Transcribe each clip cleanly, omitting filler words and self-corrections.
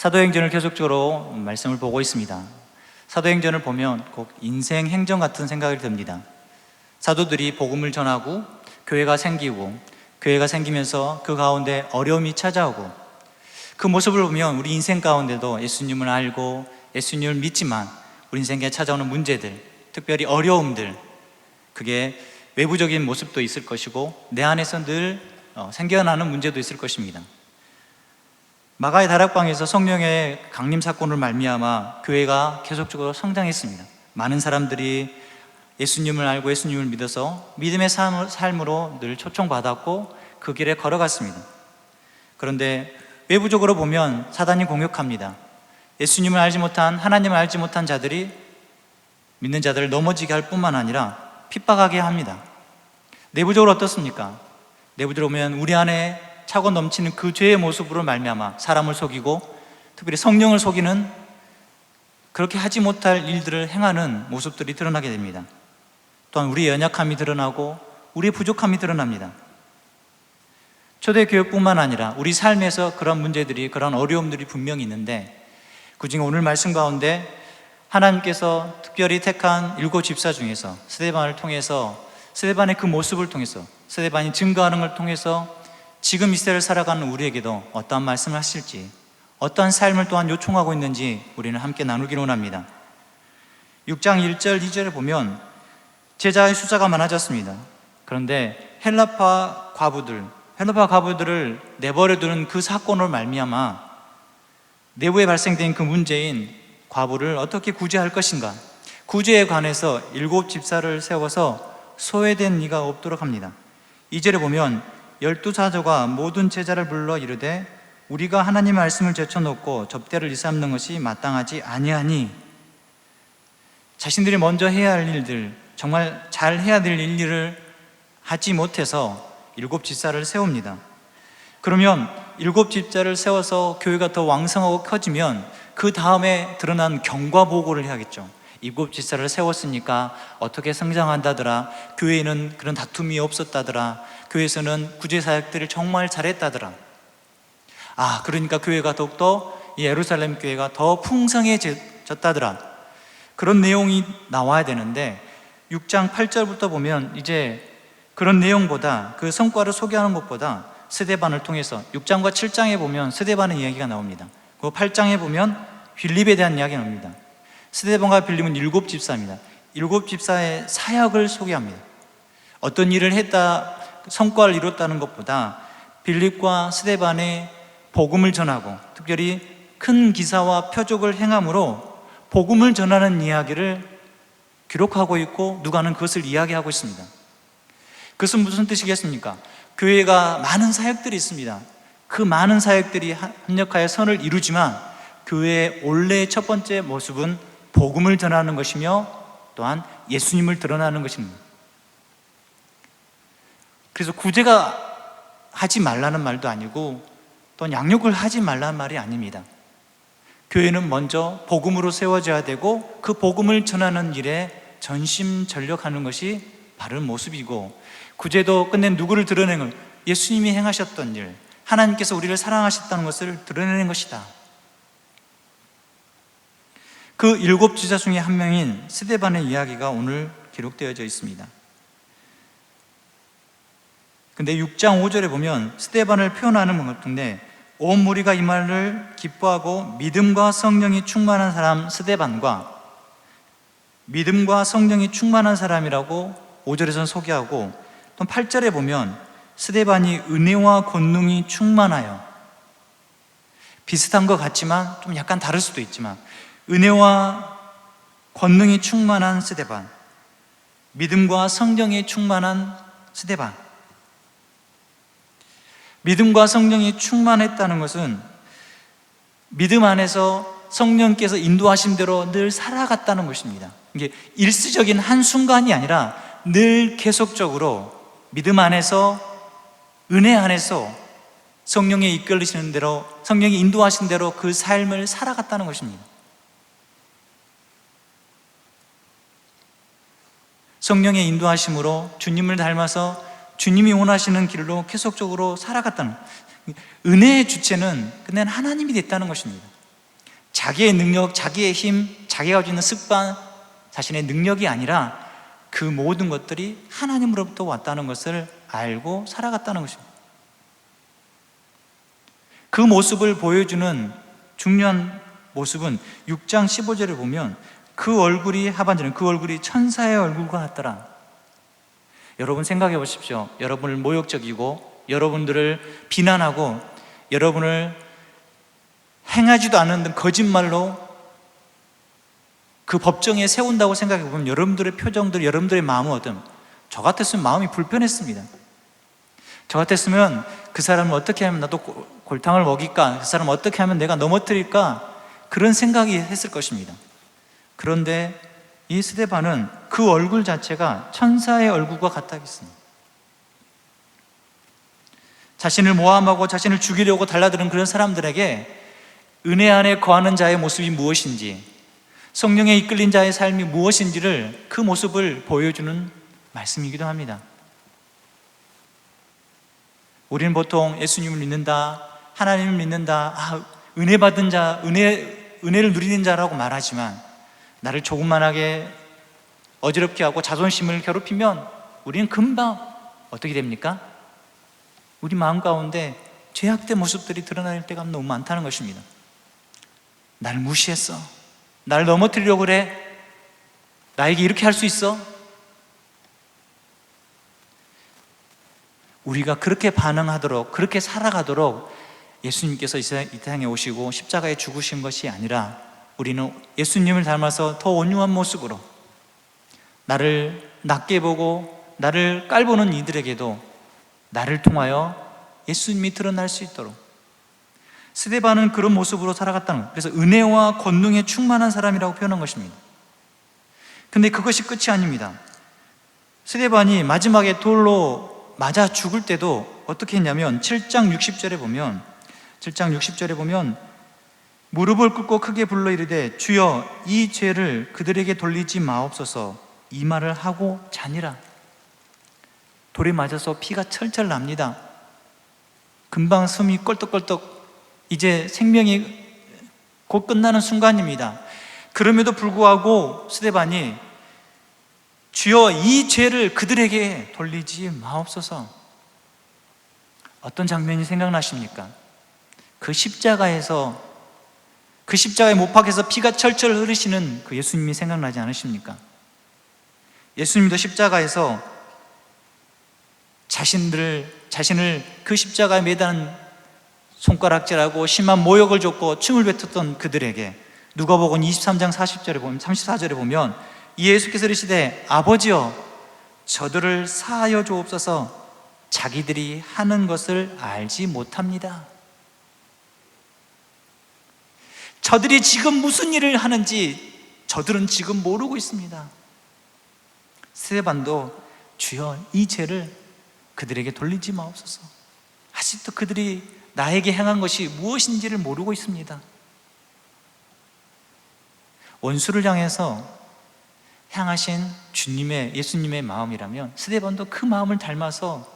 사도행전을 계속적으로 말씀을 보고 있습니다. 사도행전을 보면 꼭 인생 행전 같은 생각이 듭니다. 사도들이 복음을 전하고 교회가 생기고, 교회가 생기면서 그 가운데 어려움이 찾아오고, 그 모습을 보면 우리 인생 가운데도 예수님을 알고 예수님을 믿지만 우리 인생에 찾아오는 문제들, 특별히 어려움들, 그게 외부적인 모습도 있을 것이고 내 안에서 늘 생겨나는 문제도 있을 것입니다. 마가의 다락방에서 성령의 강림 사건을 말미암아 교회가 계속적으로 성장했습니다. 많은 사람들이 예수님을 알고 예수님을 믿어서 믿음의 삶으로 늘 초청받았고 그 길에 걸어갔습니다. 그런데 외부적으로 보면 사단이 공격합니다. 예수님을 알지 못한, 하나님을 알지 못한 자들이 믿는 자들을 넘어지게 할 뿐만 아니라 핍박하게 합니다. 내부적으로 어떻습니까? 내부적으로 보면 우리 안에 차고 넘치는 그 죄의 모습으로 말미암아 사람을 속이고, 특별히 성령을 속이는, 그렇게 하지 못할 일들을 행하는 모습들이 드러나게 됩니다. 또한 우리의 연약함이 드러나고 우리의 부족함이 드러납니다. 초대교회뿐만 아니라 우리 삶에서 그런 문제들이, 그런 어려움들이 분명히 있는데, 그중에 오늘 말씀 가운데 하나님께서 특별히 택한 7 집사 중에서 스데반을 통해서, 스데반의 그 모습을 통해서, 스데반이 증거하는 걸 통해서 지금 이 시대를 살아가는 우리에게도 어떠한 말씀을 하실지, 어떠한 삶을 또한 요청하고 있는지 우리는 함께 나누기를 원합니다. 6장 1절 2절에 보면 제자의 숫자가 많아졌습니다. 그런데 헬라파 과부들을 내버려두는 그 사건으로 말미암아 내부에 발생된 그 문제인 과부를 어떻게 구제할 것인가, 구제에 관해서 7 집사를 세워서 소외된 이가 없도록 합니다. 2절에 보면 12사도가 모든 제자를 불러 이르되 우리가 하나님의 말씀을 제쳐놓고 접대를 일삼는 것이 마땅하지 아니하니, 자신들이 먼저 해야 할 일들, 정말 잘 해야 될 일들을 하지 못해서 7 집사를 세웁니다. 그러면 7 집사를 세워서 교회가 더 왕성하고 커지면 그 다음에 드러난 경과보고를 해야겠죠. 7 집사를 세웠으니까 어떻게 성장한다더라, 교회에는 그런 다툼이 없었다더라, 교회에서는 구제사역들을 정말 잘했다더라, 그러니까 교회가 더욱더, 이 예루살렘 교회가 더 풍성해졌다더라, 그런 내용이 나와야 되는데 6장 8절부터 보면 이제 그런 내용보다, 그 성과를 소개하는 것보다 스데반을 통해서 6장과 7장에 보면 스데반의 이야기가 나옵니다. 그 8장에 보면 빌립에 대한 이야기가 나옵니다. 스데반과 빌립은 7 집사입니다. 7 집사의 사역을 소개합니다. 어떤 일을 했다, 성과를 이뤘다는 것보다 빌립과 스데반의 복음을 전하고, 특별히 큰 기사와 표적을 행함으로 복음을 전하는 이야기를 기록하고 있고, 누가는 그것을 이야기하고 있습니다. 그것은 무슨 뜻이겠습니까? 교회가 많은 사역들이 있습니다. 그 많은 사역들이 합력하여 선을 이루지만 교회의 원래의 첫 번째 모습은 복음을 전하는 것이며 또한 예수님을 드러나는 것입니다. 그래서 구제가 하지 말라는 말도 아니고 또는 양육을 하지 말라는 말이 아닙니다. 교회는 먼저 복음으로 세워져야 되고 그 복음을 전하는 일에 전심전력하는 것이 바른 모습이고, 구제도 끝내 누구를 드러내는 걸, 예수님이 행하셨던 일, 하나님께서 우리를 사랑하셨다는 것을 드러내는 것이다. 그 7 지자 중에 한 명인 스데반의 이야기가 오늘 기록되어져 있습니다. 근데 6장 5절에 보면 스데반을 표현하는 것 같은데, 온 무리가 이 말을 기뻐하고 믿음과 성령이 충만한 사람 스데반과, 믿음과 성령이 충만한 사람이라고 5절에서는 소개하고, 또 8절에 보면 스데반이 은혜와 권능이 충만하여, 비슷한 것 같지만 좀 약간 다를 수도 있지만 은혜와 권능이 충만한 스데반, 믿음과 성령이 충만한 스데반. 믿음과 성령이 충만했다는 것은 믿음 안에서 성령께서 인도하신 대로 늘 살아갔다는 것입니다. 이게 일시적인 한순간이 아니라 늘 계속적으로 믿음 안에서, 은혜 안에서 성령이 이끌리시는 대로, 성령이 인도하신 대로 그 삶을 살아갔다는 것입니다. 성령의 인도하심으로 주님을 닮아서 주님이 원하시는 길로 계속적으로 살아갔다는, 은혜의 주체는 그냥 하나님이 됐다는 것입니다. 자기의 능력, 자기의 힘, 자기가 가지고 있는 습관, 자신의 능력이 아니라 그 모든 것들이 하나님으로부터 왔다는 것을 알고 살아갔다는 것입니다. 그 모습을 보여주는 중요한 모습은 6장 15절에 보면 그 얼굴이, 하반절은 그 얼굴이 천사의 얼굴과 같더라. 여러분 생각해 보십시오. 여러분을 모욕적이고 여러분들을 비난하고 여러분을 행하지도 않는 듯 거짓말로 그 법정에 세운다고 생각해 보면 여러분들의 표정들, 여러분들의 마음은 어떤? 저 같았으면 마음이 불편했습니다. 저 같았으면 그 사람을 어떻게 하면 나도 골탕을 먹일까? 그 사람을 어떻게 하면 내가 넘어뜨릴까? 그런 생각이 했을 것입니다. 그런데 이 스데반은 그 얼굴 자체가 천사의 얼굴과 같다겠습니다. 자신을 모함하고 자신을 죽이려고 달라드는 그런 사람들에게 은혜 안에 거하는 자의 모습이 무엇인지, 성령에 이끌린 자의 삶이 무엇인지를, 그 모습을 보여주는 말씀이기도 합니다. 우리는 보통 예수님을 믿는다, 하나님을 믿는다, 은혜 받은 자, 은혜를 누리는 자라고 말하지만 나를 조그만하게 어지럽게 하고 자존심을 괴롭히면 우리는 금방 어떻게 됩니까? 우리 마음 가운데 죄악된 모습들이 드러날 때가 너무 많다는 것입니다. 나를 무시했어, 나를 넘어뜨리려고 그래, 나에게 이렇게 할 수 있어. 우리가 그렇게 반응하도록, 그렇게 살아가도록 예수님께서 이 세상에 오시고 십자가에 죽으신 것이 아니라 우리는 예수님을 닮아서 더 온유한 모습으로 나를 낮게 보고 나를 깔보는 이들에게도 나를 통하여 예수님이 드러날 수 있도록, 스데반은 그런 모습으로 살아갔다는 거예요. 그래서 은혜와 권능에 충만한 사람이라고 표현한 것입니다. 근데 그것이 끝이 아닙니다. 스데반이 마지막에 돌로 맞아 죽을 때도 어떻게 했냐면 7장 60절에 보면 무릎을 꿇고 크게 불러 이르되 주여 이 죄를 그들에게 돌리지 마옵소서, 이 말을 하고 자니라. 돌에 맞아서 피가 철철 납니다. 금방 숨이 껄떡껄떡, 이제 생명이 곧 끝나는 순간입니다. 그럼에도 불구하고 스데반이 주여 이 죄를 그들에게 돌리지 마옵소서. 어떤 장면이 생각나십니까? 그 십자가에 못 박혀서 피가 철철 흐르시는 그 예수님이 생각나지 않으십니까? 예수님도 십자가에서 자신을 그 십자가에 매다는 손가락질하고 심한 모욕을 줬고 춤을 뱉었던 그들에게 누가복음 23장 34절에 보면 예수께서 이르시되 아버지여 저들을 사하여 주옵소서, 자기들이 하는 것을 알지 못합니다. 저들이 지금 무슨 일을 하는지 저들은 지금 모르고 있습니다. 스데반도 주여 이 죄를 그들에게 돌리지 마옵소서, 아직도 그들이 나에게 행한 것이 무엇인지를 모르고 있습니다. 원수를 향하신 예수님의 마음이라면 스데반도 그 마음을 닮아서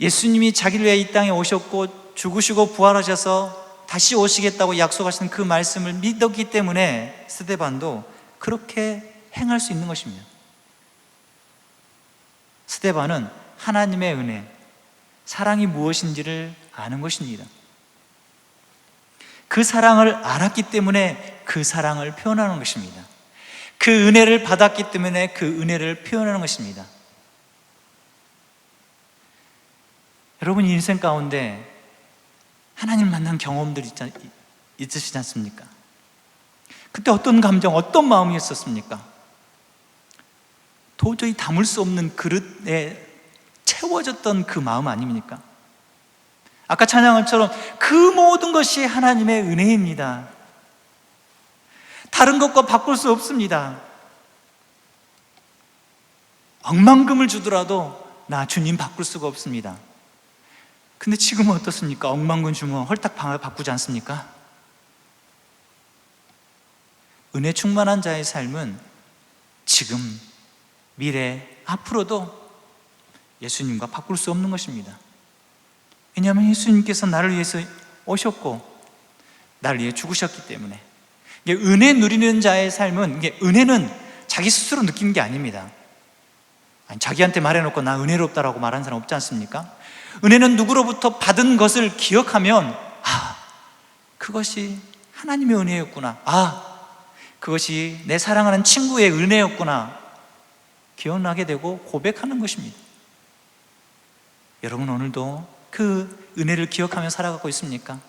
예수님이 자기를 위해 이 땅에 오셨고 죽으시고 부활하셔서 다시 오시겠다고 약속하신 그 말씀을 믿었기 때문에 스데반도 그렇게 행할 수 있는 것입니다. 스데반은 하나님의 은혜, 사랑이 무엇인지를 아는 것입니다. 그 사랑을 알았기 때문에 그 사랑을 표현하는 것입니다. 그 은혜를 받았기 때문에 그 은혜를 표현하는 것입니다. 여러분 인생 가운데 하나님 만난 경험들이 있으시지 않습니까? 그때 어떤 감정, 어떤 마음이었습니까? 도저히 담을 수 없는 그릇에 채워졌던 그 마음 아닙니까? 아까 찬양처럼 그 모든 것이 하나님의 은혜입니다. 다른 것과 바꿀 수 없습니다. 억만금을 주더라도 나 주님 바꿀 수가 없습니다. 근데 지금은 어떻습니까? 억만금 주면 헐딱 바꾸지 않습니까? 은혜 충만한 자의 삶은 지금, 미래, 앞으로도 예수님과 바꿀 수 없는 것입니다. 왜냐하면 예수님께서 나를 위해서 오셨고 나를 위해 죽으셨기 때문에. 이게 은혜 누리는 자의 삶은, 이게 은혜는 자기 스스로 느끼는 게 아닙니다. 아니, 자기한테 말해놓고 나 은혜롭다라고 말하는 사람 없지 않습니까? 은혜는 누구로부터 받은 것을 기억하면, 그것이 하나님의 은혜였구나, 그것이 내 사랑하는 친구의 은혜였구나 기억나게 되고 고백하는 것입니다. 여러분, 오늘도 그 은혜를 기억하며 살아가고 있습니까?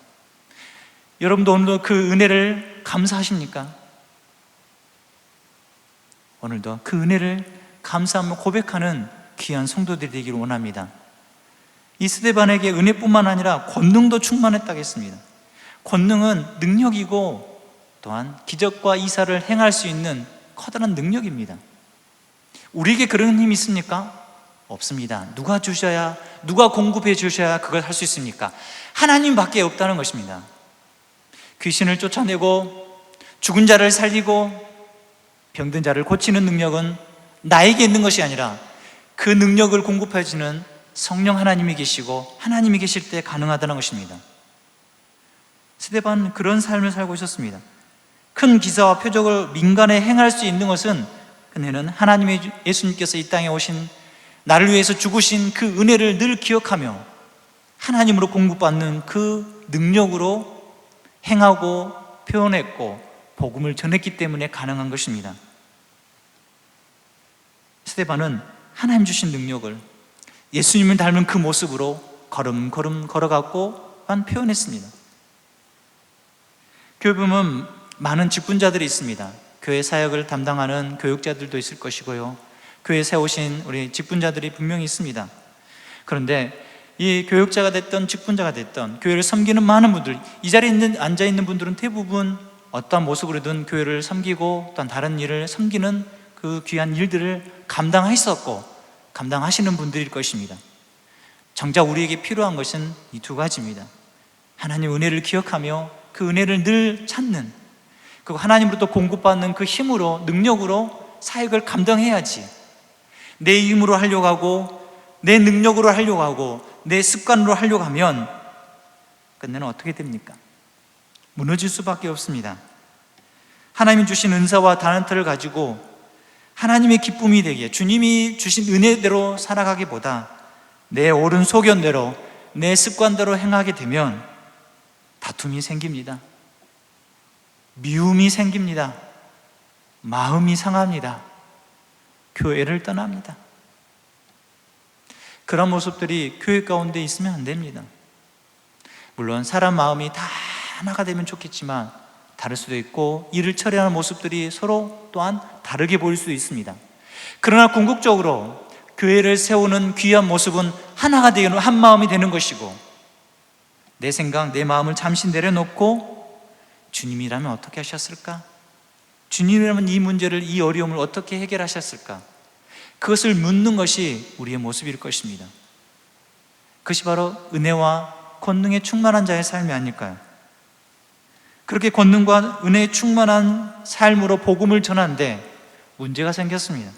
여러분도 오늘도 그 은혜를 감사하십니까? 오늘도 그 은혜를 감사하며 고백하는 귀한 성도들이 되기를 원합니다. 이 스데반에게 은혜뿐만 아니라 권능도 충만했다고 했습니다. 권능은 능력이고 또한 기적과 이사를 행할 수 있는 커다란 능력입니다. 우리에게 그런 힘이 있습니까? 없습니다. 누가 주셔야, 누가 공급해 주셔야 그걸 할 수 있습니까? 하나님밖에 없다는 것입니다. 귀신을 쫓아내고 죽은 자를 살리고 병든 자를 고치는 능력은 나에게 있는 것이 아니라 그 능력을 공급해 주는 성령 하나님이 계시고 하나님이 계실 때 가능하다는 것입니다. 스데반은 그런 삶을 살고 있었습니다. 큰 기사와 표적을 민간에 행할 수 있는 것은 그는 하나님의 예수님께서 이 땅에 오신, 나를 위해서 죽으신 그 은혜를 늘 기억하며 하나님으로 공급받는 그 능력으로 행하고 표현했고 복음을 전했기 때문에 가능한 것입니다. 스데반은 하나님 주신 능력을 예수님을 닮은 그 모습으로 걸음걸음 걸어갔고 표현했습니다. 교회 보면 많은 직분자들이 있습니다. 교회 사역을 담당하는 교육자들도 있을 것이고요, 교회에 세우신 우리 직분자들이 분명히 있습니다. 그런데 이 교육자가 됐던 직분자가 됐던 교회를 섬기는 많은 분들, 이 자리에 앉아있는 분들은 대부분 어떠한 모습으로든 교회를 섬기고 또한 다른 일을 섬기는 그 귀한 일들을 감당하셨고 감당하시는 분들일 것입니다. 정작 우리에게 필요한 것은 이 두 가지입니다. 하나님의 은혜를 기억하며 그 은혜를 늘 찾는, 그리고 하나님으로부터 공급받는 그 힘으로, 능력으로 사역을 감당해야지. 내 힘으로 하려고 하고 내 능력으로 하려고 하고 내 습관으로 하려고 하면 끝내는 어떻게 됩니까? 무너질 수밖에 없습니다. 하나님이 주신 은사와 달란트를 가지고 하나님의 기쁨이 되기에, 주님이 주신 은혜대로 살아가기보다 내 옳은 소견대로 내 습관대로 행하게 되면 다툼이 생깁니다. 미움이 생깁니다. 마음이 상합니다. 교회를 떠납니다. 그런 모습들이 교회 가운데 있으면 안 됩니다. 물론 사람 마음이 다 하나가 되면 좋겠지만 다를 수도 있고 일을 처리하는 모습들이 서로 또한 다르게 보일 수도 있습니다. 그러나 궁극적으로 교회를 세우는 귀한 모습은 하나가 되는, 한 마음이 되는 것이고, 내 생각, 내 마음을 잠시 내려놓고 주님이라면 어떻게 하셨을까? 주님이라면 이 문제를, 이 어려움을 어떻게 해결하셨을까? 그것을 묻는 것이 우리의 모습일 것입니다. 그것이 바로 은혜와 권능에 충만한 자의 삶이 아닐까요? 그렇게 권능과 은혜에 충만한 삶으로 복음을 전하는데 문제가 생겼습니다.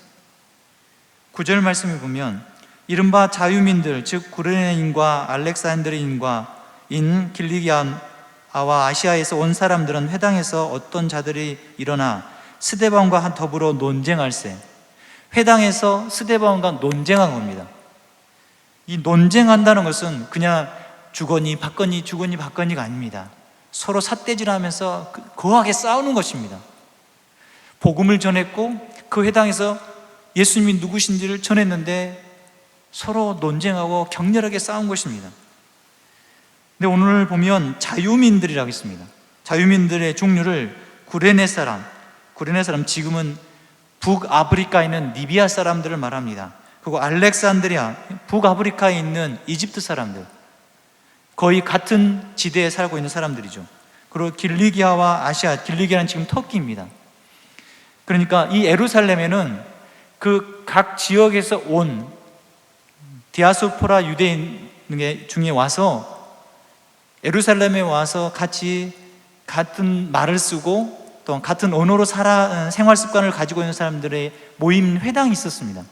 9절 말씀을 보면 이른바 자유민들, 즉 구레네인과 알렉산드리인과 인 길리기아와 아시아에서 온 사람들은 회당에서 어떤 자들이 일어나 스데반과 더불어 논쟁할세. 회당에서 스데반과 논쟁한 겁니다. 이 논쟁한다는 것은 그냥 주거니 받거니 주거니 받거니가 아닙니다. 서로 삿대질하면서 거하게 싸우는 것입니다. 복음을 전했고 그 회당에서 예수님이 누구신지를 전했는데 서로 논쟁하고 격렬하게 싸운 것입니다. 근데 오늘 보면 자유민들이라고 있습니다. 자유민들의 종류를 구레네 사람 지금은 북아프리카에 있는 리비아 사람들을 말합니다. 그리고 알렉산드리아, 북아프리카에 있는 이집트 사람들, 거의 같은 지대에 살고 있는 사람들이죠. 그리고 길리기아와 아시아, 길리기아는 지금 터키입니다. 그러니까 이 예루살렘에는 그 각 지역에서 온 디아스포라 유대인 중에 와서 예루살렘에 와서 같이 같은 말을 쓰고 또 같은 언어로 생활 습관을 가지고 있는 사람들의 모임 회당이 있었습니다.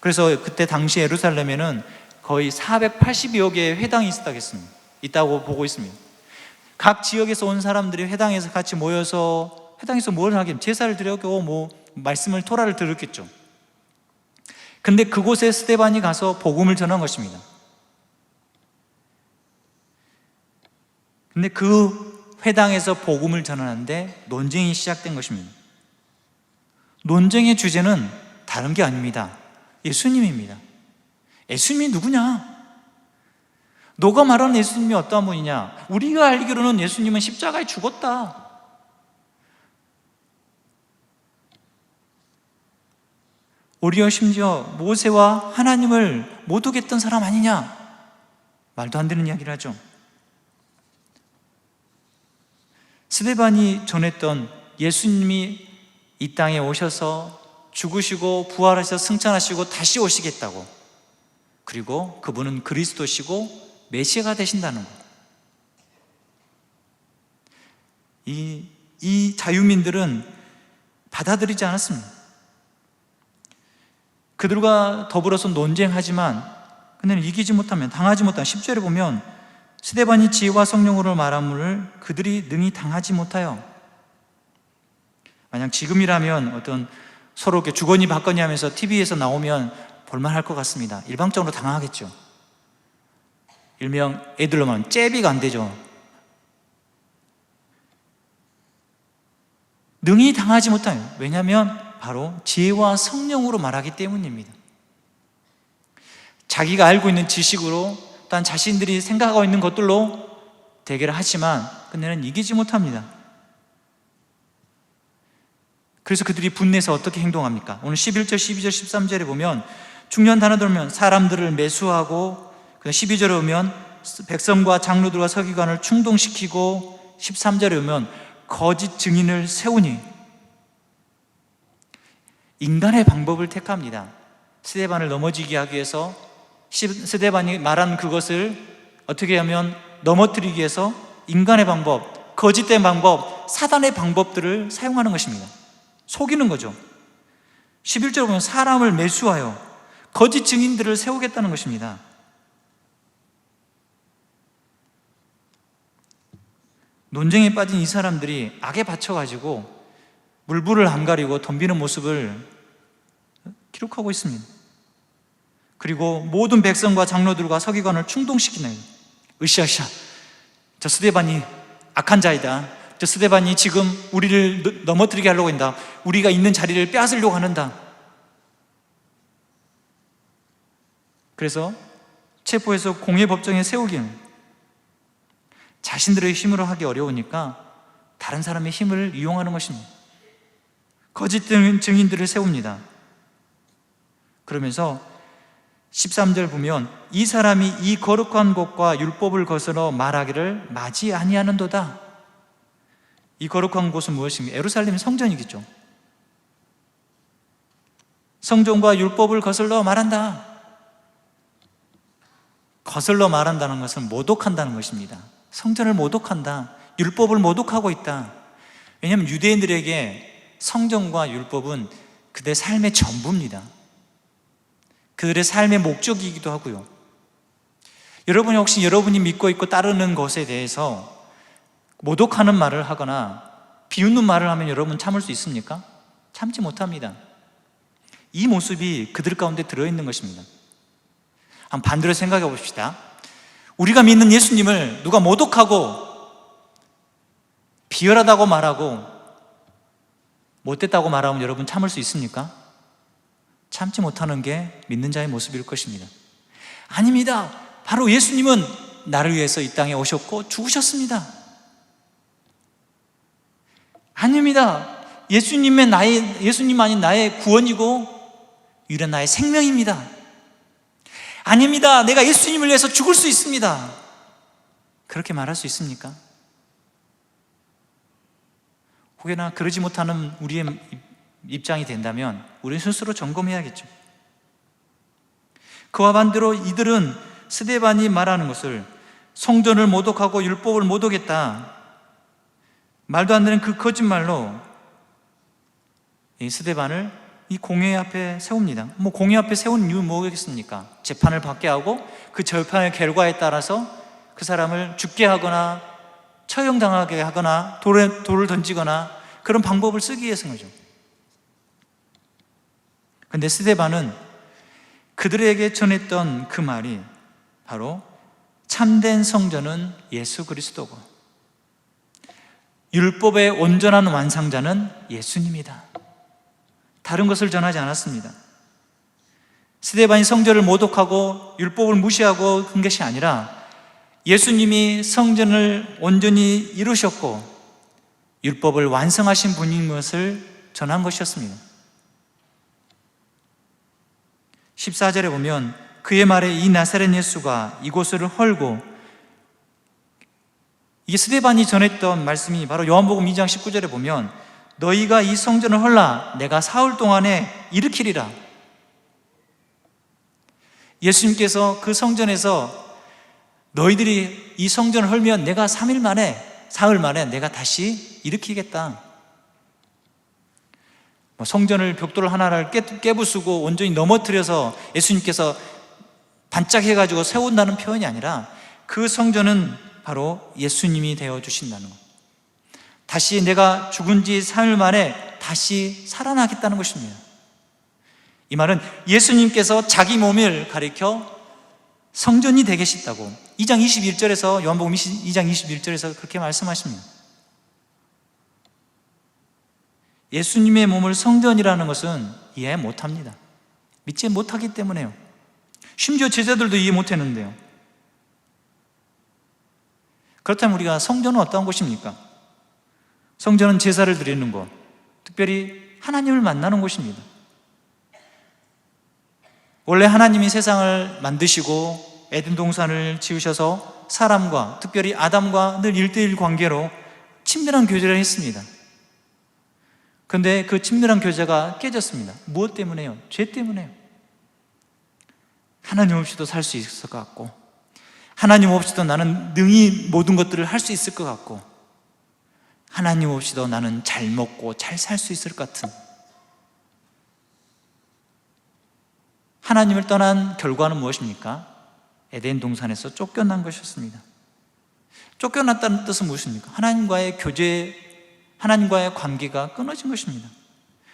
그래서 그때 당시 예루살렘에는 거의 480여 개의 회당이 있다고 보고 있습니다. 각 지역에서 온 사람들이 회당에서 같이 모여서 회당에서 뭘 하겠? 제사를 드렸고 말씀을 토라를 들었겠죠. 근데 그곳에 스데반이 가서 복음을 전한 것입니다. 근데 그 회당에서 복음을 전하는데 논쟁이 시작된 것입니다. 논쟁의 주제는 다른 게 아닙니다. 예수님입니다. 예수님이 누구냐? 너가 말하는 예수님이 어떠한 분이냐? 우리가 알기로는 예수님은 십자가에 죽었다. 오히려 심지어 모세와 하나님을 못 오겠던 사람 아니냐? 말도 안 되는 이야기를 하죠. 스데반이 전했던 예수님이 이 땅에 오셔서 죽으시고 부활하셔서 승천하시고 다시 오시겠다고, 그리고 그분은 그리스도시고 메시아가 되신다는 것. 이 자유민들은 받아들이지 않았습니다. 그들과 더불어서 논쟁하지만 그들은 이기지 못하면, 당하지 못하면 10절에 보면 스데반이 지혜와 성령으로 말함을 그들이 능히 당하지 못하여. 만약 지금이라면 어떤 서로 이렇게 주거니 받거니 하면서 TV에서 나오면 볼만할 것 같습니다. 일방적으로 당하겠죠. 일명 애들로 말하면 잽이가 안 되죠. 능히 당하지 못하요. 왜냐하면 바로 지혜와 성령으로 말하기 때문입니다. 자기가 알고 있는 지식으로, 또한 자신들이 생각하고 있는 것들로 대결을 하지만 그들은 이기지 못합니다. 그래서 그들이 분내서 어떻게 행동합니까? 오늘 11절, 12절, 13절에 보면 중요한 단어들 보면 사람들을 매수하고, 12절에 보면 백성과 장로들과 서기관을 충동시키고, 13절에 보면 거짓 증인을 세우니. 인간의 방법을 택합니다. 스데반을 넘어지게 하기 위해서, 스데반이 말한 그것을 어떻게 하면 넘어뜨리기 위해서 인간의 방법, 거짓된 방법, 사단의 방법들을 사용하는 것입니다. 속이는 거죠. 11절에 보면 사람을 매수하여 거짓 증인들을 세우겠다는 것입니다. 논쟁에 빠진 이 사람들이 악에 받쳐가지고 물불을 안 가리고 덤비는 모습을 기록하고 있습니다. 그리고 모든 백성과 장로들과 서기관을 충동시키는, 으쌰으쌰, 저 스데반이 악한 자이다, 저 스데반이 지금 우리를 넘어뜨리게 하려고 한다, 우리가 있는 자리를 빼앗으려고 하는다. 그래서 체포해서 공회법정에 세우기는, 자신들의 힘으로 하기 어려우니까 다른 사람의 힘을 이용하는 것입니다. 거짓 증인들을 세웁니다. 그러면서 13절 보면 이 사람이 이 거룩한 곳과 율법을 거스러 말하기를 맞이 아니하는도다. 이 거룩한 곳은 무엇입니까? 예루살렘 성전이겠죠. 성전과 율법을 거슬러 말한다. 거슬러 말한다는 것은 모독한다는 것입니다. 성전을 모독한다, 율법을 모독하고 있다. 왜냐하면 유대인들에게 성전과 율법은 그들의 삶의 전부입니다. 그들의 삶의 목적이기도 하고요. 여러분이 혹시 여러분이 믿고 있고 따르는 것에 대해서 모독하는 말을 하거나 비웃는 말을 하면 여러분 참을 수 있습니까? 참지 못합니다. 이 모습이 그들 가운데 들어있는 것입니다. 한번 반대로 생각해 봅시다. 우리가 믿는 예수님을 누가 모독하고 비열하다고 말하고 못됐다고 말하면 여러분 참을 수 있습니까? 참지 못하는 게 믿는 자의 모습일 것입니다. 아닙니다. 바로 예수님은 나를 위해서 이 땅에 오셨고 죽으셨습니다. 아닙니다. 예수님만이 나의 구원이고 유일한 나의 생명입니다. 아닙니다. 내가 예수님을 위해서 죽을 수 있습니다. 그렇게 말할 수 있습니까? 혹여나 그러지 못하는 우리의 입장이 된다면 우리는 스스로 점검해야겠죠. 그와 반대로 이들은 스데반이 말하는 것을 성전을 모독하고 율법을 모독했다, 말도 안 되는 그 거짓말로 이 스데반을 이 공회 앞에 세웁니다. 공회 앞에 세운 이유는 뭐겠습니까? 재판을 받게 하고 그 재판의 결과에 따라서 그 사람을 죽게 하거나 처형당하게 하거나 돌을 던지거나 그런 방법을 쓰기 위해서인 거죠. 그런데 스데반은 그들에게 전했던 그 말이 바로 참된 성전은 예수 그리스도고 율법의 온전한 완성자는 예수님이다. 다른 것을 전하지 않았습니다. 스데반이 성전을 모독하고 율법을 무시하고 한 것이 아니라 예수님이 성전을 온전히 이루셨고 율법을 완성하신 분인 것을 전한 것이었습니다. 14절에 보면 그의 말에 이 나사렛 예수가 이곳을 헐고, 이 스데반이 전했던 말씀이 바로 요한복음 2장 19절에 보면 너희가 이 성전을 헐라 내가 사흘 동안에 일으키리라. 예수님께서 그 성전에서 너희들이 이 성전을 헐면 내가 사흘 만에 내가 다시 일으키겠다. 성전을 벽돌 하나를 깨부수고 온전히 넘어뜨려서 예수님께서 반짝해가지고 세운다는 표현이 아니라 그 성전은 바로 예수님이 되어주신다는 것. 다시 내가 죽은 지 사흘 만에 다시 살아나겠다는 것입니다. 이 말은 예수님께서 자기 몸을 가리켜 성전이 되겠다고 2장 21절에서 요한복음 2장 21절에서 그렇게 말씀하십니다. 예수님의 몸을 성전이라는 것은 이해 못합니다. 믿지 못하기 때문에요. 심지어 제자들도 이해 못했는데요. 그렇다면 우리가 성전은 어떠한 곳입니까? 성전은 제사를 드리는 곳, 특별히 하나님을 만나는 곳입니다. 원래 하나님이 세상을 만드시고 에덴 동산을 지으셔서 사람과, 특별히 아담과 늘 1:1 관계로 친밀한 교제를 했습니다. 그런데 그 친밀한 교제가 깨졌습니다. 무엇 때문에요? 죄 때문에요. 하나님 없이도 살 수 있을 것 같고, 하나님 없이도 나는 능히 모든 것들을 할 수 있을 것 같고, 하나님 없이도 나는 잘 먹고 잘 살 수 있을 것 같은, 하나님을 떠난 결과는 무엇입니까? 에덴 동산에서 쫓겨난 것이었습니다. 쫓겨났다는 뜻은 무엇입니까? 하나님과의 교제, 하나님과의 관계가 끊어진 것입니다.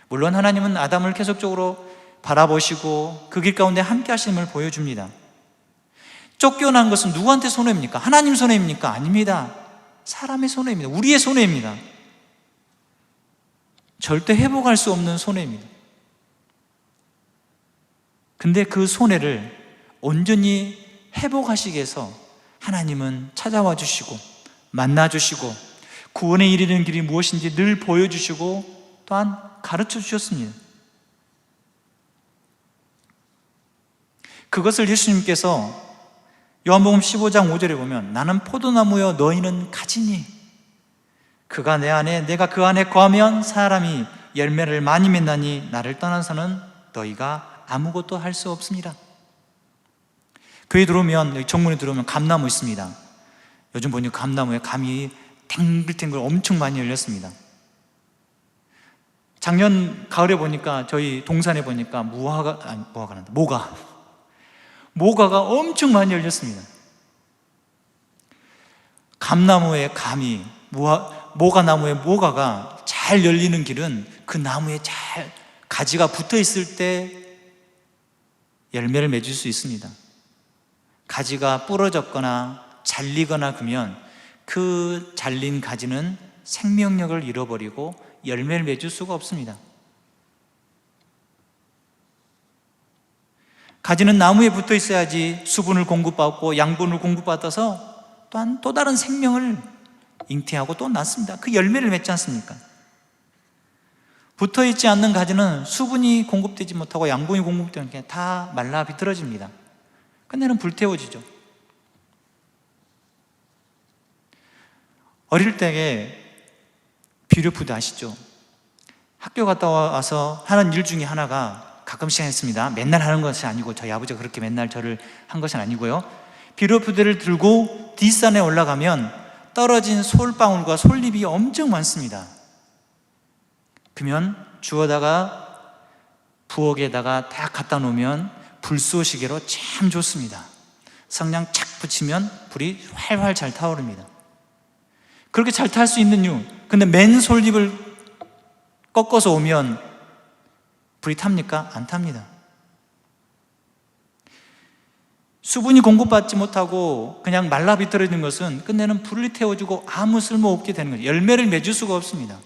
물론 하나님은 아담을 계속적으로 바라보시고 그 길 가운데 함께 하심을 보여줍니다. 쫓겨난 것은 누구한테 손해입니까? 하나님 손해입니까? 아닙니다. 사람의 손해입니다. 우리의 손해입니다. 절대 회복할 수 없는 손해입니다. 근데 그 손해를 온전히 회복하시기 위해서 하나님은 찾아와 주시고 만나 주시고 구원에 이르는 길이 무엇인지 늘 보여주시고 또한 가르쳐 주셨습니다. 그것을 예수님께서 요한복음 15장 5절에 보면 나는 포도나무여 너희는 가지니 그가 내 안에 내가 그 안에 거하면 사람이 열매를 많이 맺나니 나를 떠나서는 너희가 아무것도 할 수 없습니다. 교회 들어오면, 여기 정문에 들어오면 감나무 있습니다. 요즘 보니까 감나무에 감이 탱글탱글 엄청 많이 열렸습니다. 작년 가을에 보니까 저희 동산에 보니까 모가가 엄청 많이 열렸습니다. 감나무의 감이, 모가나무의 모가가 잘 열리는 길은 그 나무에 잘 가지가 붙어 있을 때 열매를 맺을 수 있습니다. 가지가 부러졌거나 잘리거나 그러면 그 잘린 가지는 생명력을 잃어버리고 열매를 맺을 수가 없습니다. 가지는 나무에 붙어 있어야지 수분을 공급받고 양분을 공급받아서 또한 또 다른 생명을 잉태하고 또 낳습니다. 그 열매를 맺지 않습니까? 붙어 있지 않는 가지는 수분이 공급되지 못하고 양분이 공급되는 게 다 말라 비틀어집니다. 끝내는 불태워지죠. 어릴 때에 비료푸드 아시죠? 학교 갔다 와서 하는 일 중에 하나가 가끔씩 했습니다. 맨날 하는 것이 아니고 저희 아버지가 그렇게 맨날 저를 한 것은 아니고요. 비료푸드를 들고 뒷산에 올라가면 떨어진 솔방울과 솔잎이 엄청 많습니다. 그러면 주워다가 부엌에다가 딱 갖다 놓으면 불쏘시개로 참 좋습니다. 성냥 착 붙이면 불이 활활 잘 타오릅니다. 그렇게 잘 탈 수 있는 이유. 근데 맨솔잎을 꺾어서 오면 불이 탑니까? 안 탑니다. 수분이 공급받지 못하고 그냥 말라 비틀어지는 것은 끝내는 불을 태워주고 아무 쓸모없게 되는 거죠. 열매를 맺을 수가 없습니다.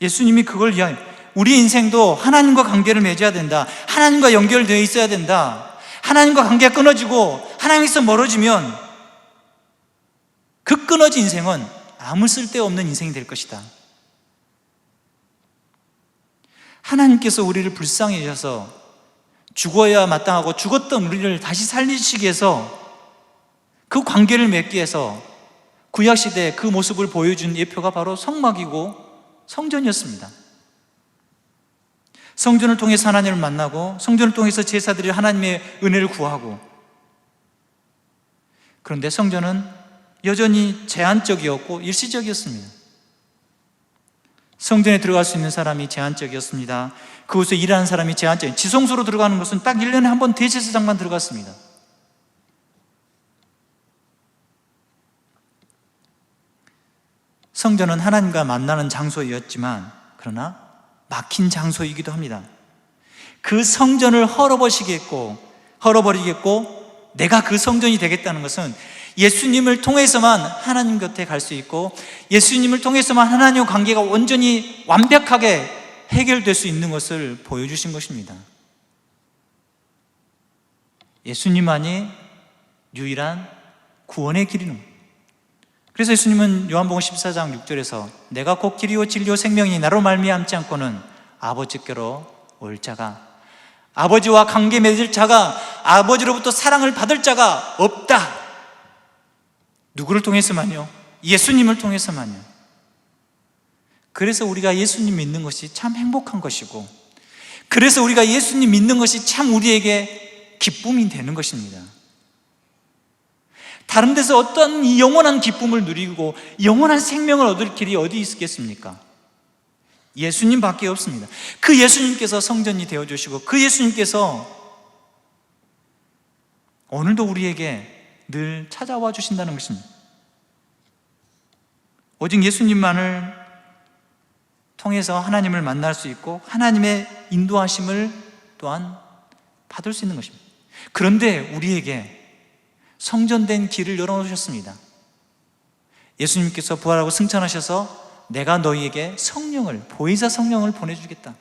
예수님이 그걸 위하여 우리 인생도 하나님과 관계를 맺어야 된다. 하나님과 연결되어 있어야 된다. 하나님과 관계가 끊어지고 하나님에서 멀어지면 그 끊어진 인생은 아무 쓸데없는 인생이 될 것이다. 하나님께서 우리를 불쌍히 여셔서 죽어야 마땅하고 죽었던 우리를 다시 살리시기 위해서 그 관계를 맺기 위해서 구약시대에 그 모습을 보여준 예표가 바로 성막이고 성전이었습니다. 성전을 통해서 하나님을 만나고 성전을 통해서 제사들이 하나님의 은혜를 구하고, 그런데 성전은 여전히 제한적이었고 일시적이었습니다. 성전에 들어갈 수 있는 사람이 제한적이었습니다. 그곳에 일하는 사람이 제한적이었습니다. 지성소로 들어가는 것은 딱 1년에 한 번 대제사장만 들어갔습니다. 성전은 하나님과 만나는 장소였지만 그러나 막힌 장소이기도 합니다. 그 성전을 헐어버리겠고 내가 그 성전이 되겠다는 것은 예수님을 통해서만 하나님 곁에 갈 수 있고 예수님을 통해서만 하나님과 관계가 온전히 완벽하게 해결될 수 있는 것을 보여주신 것입니다. 예수님만이 유일한 구원의 길이는. 그래서 예수님은 요한복음 14장 6절에서 내가 곧 길이요 진리요 생명이니 나로 말미암지 않고는 아버지께로 올 자가, 아버지와 관계 맺을 자가, 아버지로부터 사랑을 받을 자가 없다. 누구를 통해서만요? 예수님을 통해서만요. 그래서 우리가 예수님 믿는 것이 참 행복한 것이고, 그래서 우리가 예수님 믿는 것이 참 우리에게 기쁨이 되는 것입니다. 다른 데서 어떤 이 영원한 기쁨을 누리고 영원한 생명을 얻을 길이 어디 있겠습니까? 예수님밖에 없습니다. 그 예수님께서 성전이 되어주시고 그 예수님께서 오늘도 우리에게 늘 찾아와 주신다는 것입니다. 오직 예수님만을 통해서 하나님을 만날 수 있고 하나님의 인도하심을 또한 받을 수 있는 것입니다. 그런데 우리에게 성전된 길을 열어놓으셨습니다. 예수님께서 부활하고 승천하셔서 내가 너희에게 성령을, 보혜사 성령을 보내주겠다.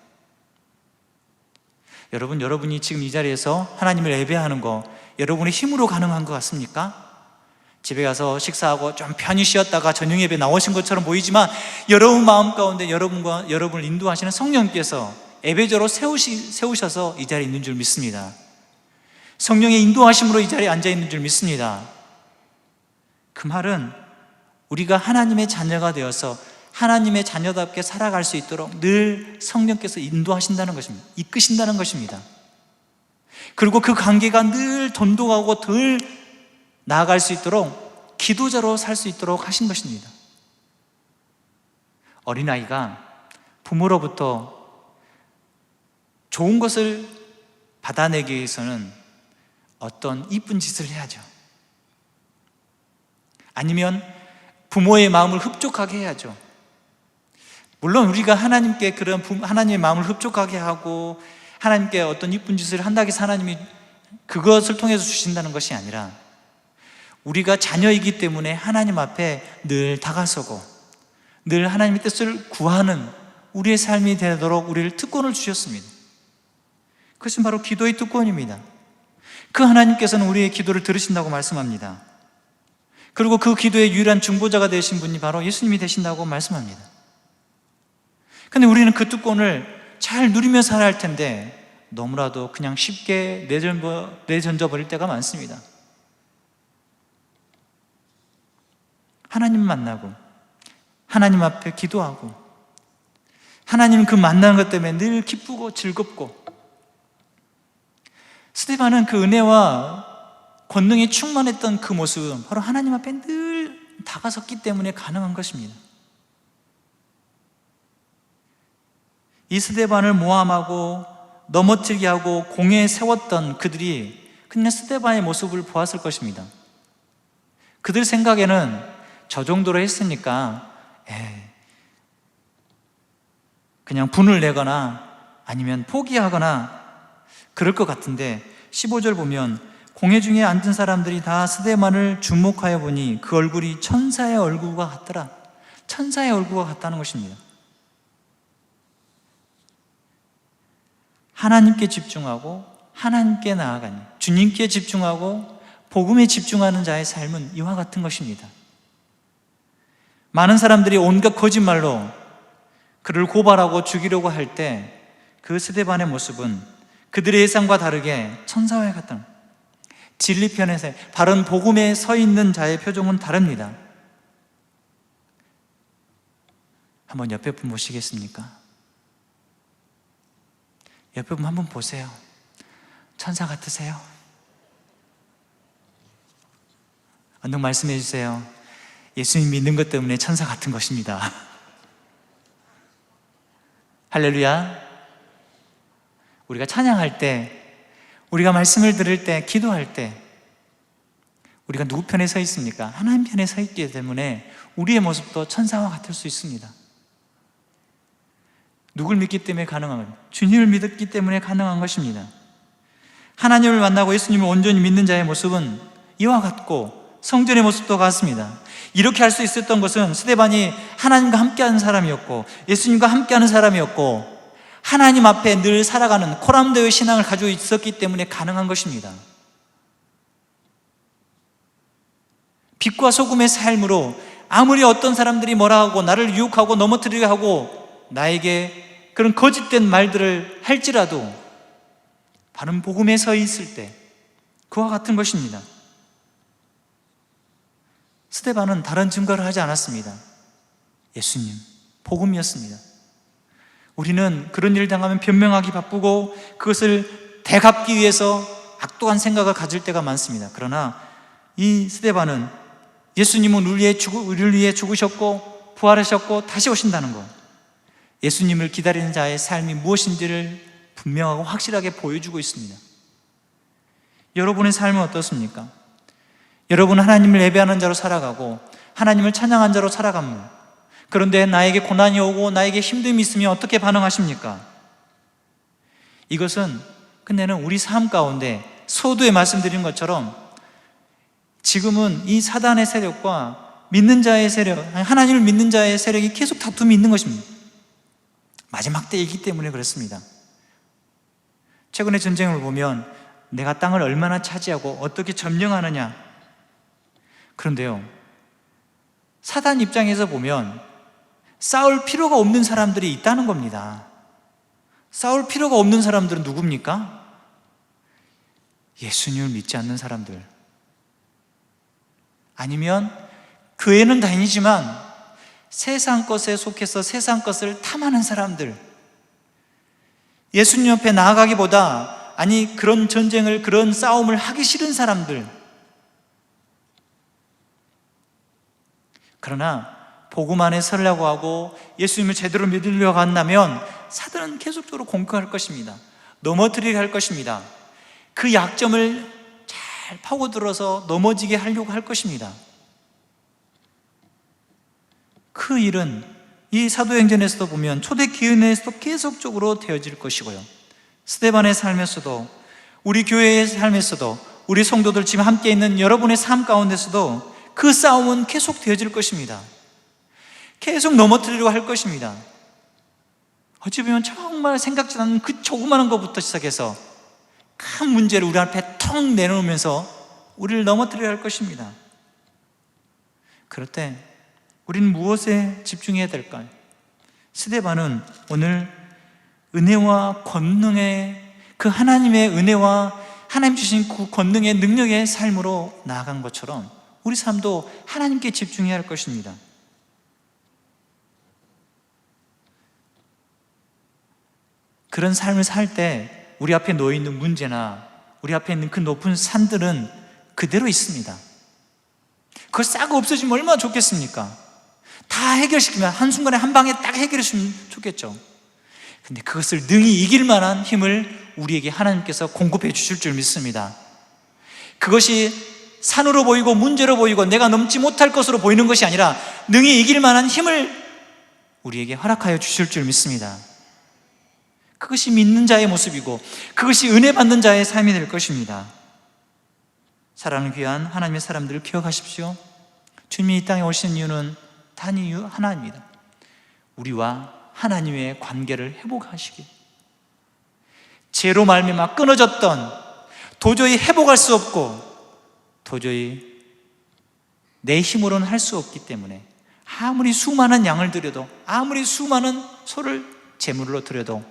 여러분이 지금 이 자리에서 하나님을 예배하는 거 여러분의 힘으로 가능한 것 같습니까? 집에 가서 식사하고 좀 편히 쉬었다가 저녁 예배 나오신 것처럼 보이지만 여러분 마음 가운데 여러분을 인도하시는 성령께서 예배자로 세우셔서 이 자리에 있는 줄 믿습니다. 성령의 인도하심으로 이 자리에 앉아있는 줄 믿습니다. 그 말은 우리가 하나님의 자녀가 되어서 하나님의 자녀답게 살아갈 수 있도록 늘 성령께서 인도하신다는 것입니다. 이끄신다는 것입니다. 그리고 그 관계가 늘 돈독하고 덜 나아갈 수 있도록 기도자로 살 수 있도록 하신 것입니다. 어린아이가 부모로부터 좋은 것을 받아내기 위해서는 어떤 이쁜 짓을 해야죠. 아니면 부모의 마음을 흡족하게 해야죠. 물론 우리가 하나님께 그런 하나님의 마음을 흡족하게 하고 하나님께 어떤 이쁜 짓을 한다고 해서 하나님이 그것을 통해서 주신다는 것이 아니라 우리가 자녀이기 때문에 하나님 앞에 늘 다가서고 늘 하나님의 뜻을 구하는 우리의 삶이 되도록 우리를 특권을 주셨습니다. 그것은 바로 기도의 특권입니다. 그 하나님께서는 우리의 기도를 들으신다고 말씀합니다. 그리고 그 기도의 유일한 중보자가 되신 분이 바로 예수님이 되신다고 말씀합니다. 그런데 우리는 그 특권을 잘 누리며 살아야 할 텐데 너무나도 그냥 쉽게 내던져 버릴 때가 많습니다. 하나님 만나고 하나님 앞에 기도하고 하나님 그 만나는 것 때문에 늘 기쁘고 즐겁고, 스데반은 그 은혜와 권능이 충만했던 그 모습은 바로 하나님 앞에 늘 다가섰기 때문에 가능한 것입니다. 이 스데반을 모함하고 넘어뜨리게 하고 공회에 세웠던 그들이 그냥 스데반의 모습을 보았을 것입니다. 그들 생각에는 저 정도로 했으니까 그냥 분을 내거나 아니면 포기하거나 그럴 것 같은데 15절 보면 공회 중에 앉은 사람들이 다 스데반을 주목하여 보니 그 얼굴이 천사의 얼굴과 같더라. 천사의 얼굴과 같다는 것입니다. 하나님께 집중하고 하나님께 나아가니 주님께 집중하고 복음에 집중하는 자의 삶은 이와 같은 것입니다. 많은 사람들이 온갖 거짓말로 그를 고발하고 죽이려고 할 때 그 스데반의 모습은 그들의 예상과 다르게 천사와 같은 진리편에서 바른 복음에 서 있는 자의 표정은 다릅니다. 한번 옆에 분 보시겠습니까? 옆에 분 한번 보세요. 천사 같으세요? 언능 말씀해 주세요. 예수님 믿는 것 때문에 천사 같은 것입니다. 할렐루야. 우리가 찬양할 때, 우리가 말씀을 들을 때, 기도할 때 우리가 누구 편에 서 있습니까? 하나님 편에 서 있기 때문에 우리의 모습도 천사와 같을 수 있습니다. 누굴 믿기 때문에 가능한 겁니다. 주님을 믿었기 때문에 가능한 것입니다. 하나님을 만나고 예수님을 온전히 믿는 자의 모습은 이와 같고 성전의 모습도 같습니다. 이렇게 할 수 있었던 것은 스데반이 하나님과 함께하는 사람이었고 예수님과 함께하는 사람이었고 하나님 앞에 늘 살아가는 코람데오의 신앙을 가지고 있었기 때문에 가능한 것입니다. 빛과 소금의 삶으로 아무리 어떤 사람들이 뭐라 하고 나를 유혹하고 넘어뜨리려 하고 나에게 그런 거짓된 말들을 할지라도 바른 복음에 서 있을 때 그와 같은 것입니다. 스데반은 다른 증거를 하지 않았습니다. 예수님, 복음이었습니다. 우리는 그런 일을 당하면 변명하기 바쁘고 그것을 되갚기 위해서 악독한 생각을 가질 때가 많습니다. 그러나 이 스데반은 예수님은 우리를 위해 죽으셨고 부활하셨고 다시 오신다는 것, 예수님을 기다리는 자의 삶이 무엇인지를 분명하고 확실하게 보여주고 있습니다. 여러분의 삶은 어떻습니까? 여러분은 하나님을 예배하는 자로 살아가고 하나님을 찬양한 자로 살아갑니다. 그런데 나에게 고난이 오고 나에게 힘듦이 있으면 어떻게 반응하십니까? 이것은 근데는 우리 삶 가운데 서두에 말씀드린 것처럼 지금은 이 사단의 세력과 믿는 자의 세력, 하나님을 믿는 자의 세력이 계속 다툼이 있는 것입니다. 마지막 때이기 때문에 그렇습니다. 최근의 전쟁을 보면 내가 땅을 얼마나 차지하고 어떻게 점령하느냐. 그런데요, 사단 입장에서 보면 싸울 필요가 없는 사람들이 있다는 겁니다. 싸울 필요가 없는 사람들은 누굽니까? 예수님을 믿지 않는 사람들, 아니면 교회는 다니지만 세상 것에 속해서 세상 것을 탐하는 사람들, 예수님 옆에 나아가기보다 그런 전쟁을, 그런 싸움을 하기 싫은 사람들. 그러나 복음 안에 서려고 하고 예수님을 제대로 믿으려고 한다면 사단은 계속적으로 공격할 것입니다. 넘어뜨리게 할 것입니다. 그 약점을 잘 파고들어서 넘어지게 하려고 할 것입니다. 그 일은 이 사도행전에서도 보면 초대교회에서도 계속적으로 되어질 것이고요, 스데반의 삶에서도, 우리 교회의 삶에서도, 우리 성도들 지금 함께 있는 여러분의 삶 가운데서도 그 싸움은 계속 되어질 것입니다. 계속 넘어뜨리려고 할 것입니다. 어찌 보면 정말 생각지 않는 그 조그마한 것부터 시작해서 큰 문제를 우리 앞에 턱 내놓으면서 우리를 넘어뜨리려 할 것입니다. 그럴 때 우리는 무엇에 집중해야 될까요? 스데반은 오늘 은혜와 권능의 그 하나님의 은혜와 하나님 주신 그 권능의 능력의 삶으로 나아간 것처럼 우리 삶도 하나님께 집중해야 할 것입니다. 그런 삶을 살 때 우리 앞에 놓여 있는 문제나 우리 앞에 있는 그 높은 산들은 그대로 있습니다. 그걸 싹 없어지면 얼마나 좋겠습니까? 다 해결시키면 한순간에 한 방에 딱 해결해 주면 좋겠죠. 근데 그것을 능히 이길 만한 힘을 우리에게 하나님께서 공급해 주실 줄 믿습니다. 그것이 산으로 보이고 문제로 보이고 내가 넘지 못할 것으로 보이는 것이 아니라 능히 이길 만한 힘을 우리에게 허락하여 주실 줄 믿습니다. 그것이 믿는 자의 모습이고 그것이 은혜 받는 자의 삶이 될 것입니다. 사랑을 귀한 하나님의 사람들을 기억하십시오. 주님이 이 땅에 오신 이유는 단 이유 하나입니다. 우리와 하나님의 관계를 회복하시기, 죄로 말미암아 끊어졌던, 도저히 회복할 수 없고 도저히 내 힘으로는 할 수 없기 때문에 아무리 수많은 양을 드려도, 아무리 수많은 소를 제물로 드려도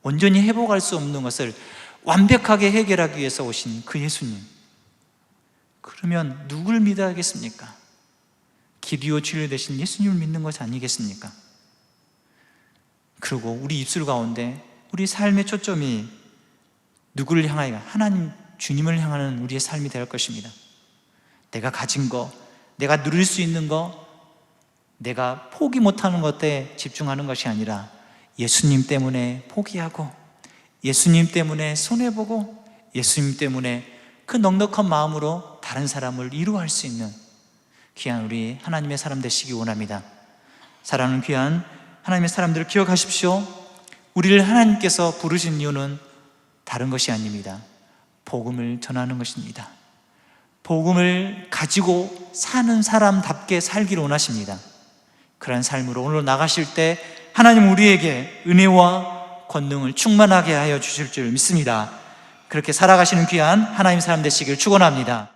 온전히 회복할 수 없는 것을 완벽하게 해결하기 위해서 오신 그 예수님, 그러면 누굴 믿어야겠습니까? 길이요 진리 되신 예수님을 믿는 것이 아니겠습니까? 그리고 우리 입술 가운데 우리 삶의 초점이 누구를 향하여, 하나님 주님을 향하는 우리의 삶이 될 것입니다. 내가 가진 거, 내가 누릴 수 있는 거, 내가 포기 못하는 것에 집중하는 것이 아니라 예수님 때문에 포기하고, 예수님 때문에 손해보고, 예수님 때문에 그 넉넉한 마음으로 다른 사람을 이루할 수 있는 귀한 우리 하나님의 사람 되시기 원합니다. 사랑하는 귀한 하나님의 사람들을 기억하십시오. 우리를 하나님께서 부르신 이유는 다른 것이 아닙니다. 복음을 전하는 것입니다. 복음을 가지고 사는 사람답게 살기를 원하십니다. 그러한 삶으로 오늘 나가실 때 하나님 우리에게 은혜와 권능을 충만하게 하여 주실 줄 믿습니다. 그렇게 살아가시는 귀한 하나님 사람 되시길 축원합니다.